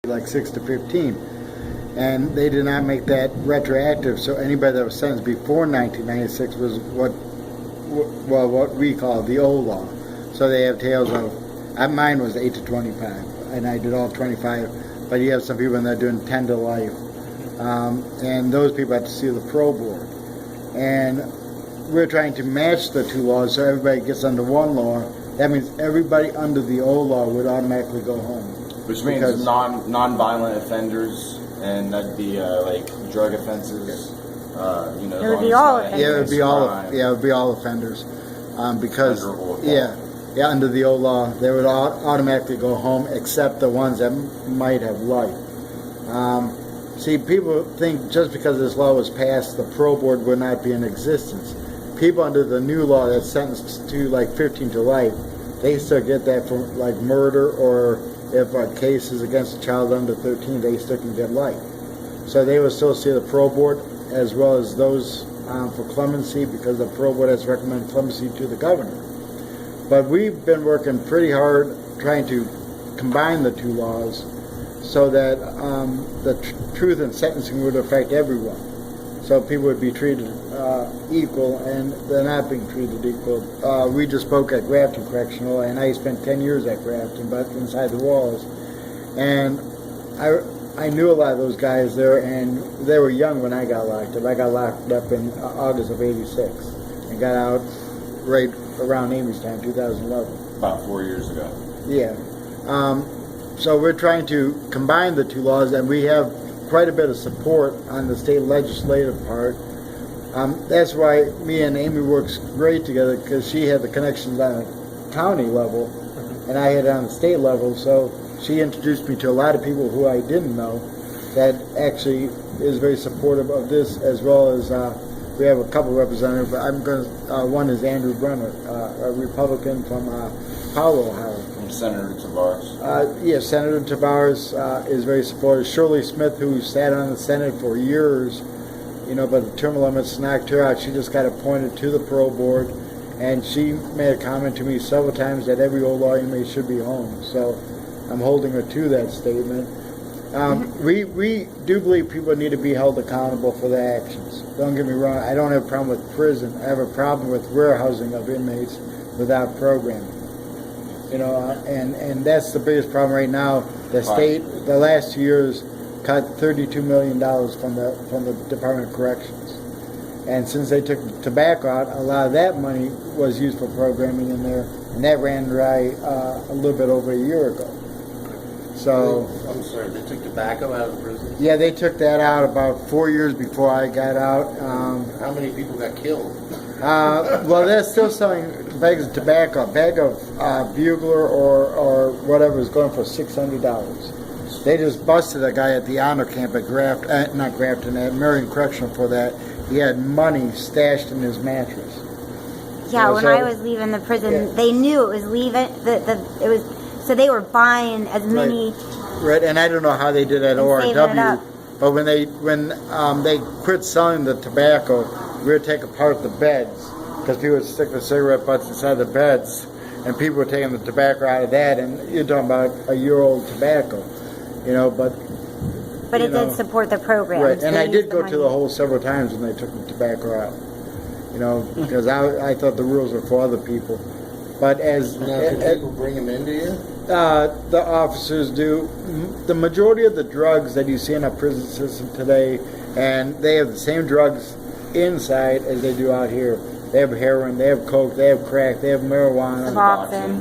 like 6 to 15. And they did not make that retroactive, so anybody that was sentenced before 1996 was what we call the old law. So they have tails of, mine was 8 to 25, and I did all 25, but you have some people that are doing 10 to life. And those people have to see the parole board. And we're trying to match the two laws so everybody gets under one law. That means everybody under the old law would automatically go home. Which means non-violent offenders, and that'd be like drug offenses. It would be all offenders. Yeah, it would be all offenders, because under the old law they would automatically go home, except the ones that might have life. See, people think just because this law was passed, the parole board would not be in existence. People under the new law that's sentenced to like 15 to life, they still get that for like murder, or if a case is against a child under 13, they still can get life. So they would still see the parole board as well as those for clemency, because the parole board has recommended clemency to the governor. But we've been working pretty hard trying to combine the two laws so that the truth in sentencing would affect everyone. So people would be treated equal, and they're not being treated equal. We just spoke at Grafton Correctional, and I spent 10 years at Grafton, but inside the walls. And I knew a lot of those guys there, and they were young when I got locked up. I got locked up in August of '86 and got out right around Amy's time, 2011. About 4 years ago. Yeah. So we're trying to combine the two laws, and we have quite a bit of support on the state legislative part. That's why me and Amy works great together, because she had the connections on the county level, and I had it on the state level. So she introduced me to a lot of people who I didn't know that actually is very supportive of this, as well as we have a couple of representatives. One is Andrew Brenner, a Republican from Powell, Ohio. Senator Tavares. Yes, Senator Tavares is very supportive. Shirley Smith, who sat on the Senate for years, but the term limits knocked her out. She just got appointed to the parole board, and she made a comment to me several times that every old law inmate should be home. So I'm holding her to that statement. We do believe people need to be held accountable for their actions. Don't get me wrong, I don't have a problem with prison. I have a problem with warehousing of inmates without programming. And that's the biggest problem right now. The state, the last 2 years, cut $32 million from the Department of Corrections. And since they took the tobacco out, a lot of that money was used for programming in there, and that ran dry a little bit over a year ago. So, I'm sorry, they took tobacco out of the prison? Yeah, they took that out about 4 years before I got out. How many people got killed? Well, they're still selling bags of tobacco. A bag of Bugler or whatever is going for $600. They just busted a guy at the honor camp at at Marion Correctional for that. He had money stashed in his mattress. Yeah, when I was leaving the prison, they knew it was leaving. So they were buying as many. Right, and I don't know how they did at ORW, but when they quit selling the tobacco, we would take apart the beds, because people would stick the cigarette butts inside the beds, and people were taking the tobacco out of that, and you're talking about a year-old tobacco, But it did support the program. Right, and I did go to the hole several times when they took the tobacco out, because I thought the rules were for other people. But did people bring them into you? The officers do. The majority of the drugs that you see in our prison system today, and they have the same drugs inside as they do out here. They have heroin, they have coke, they have crack, they have marijuana. Suboxone.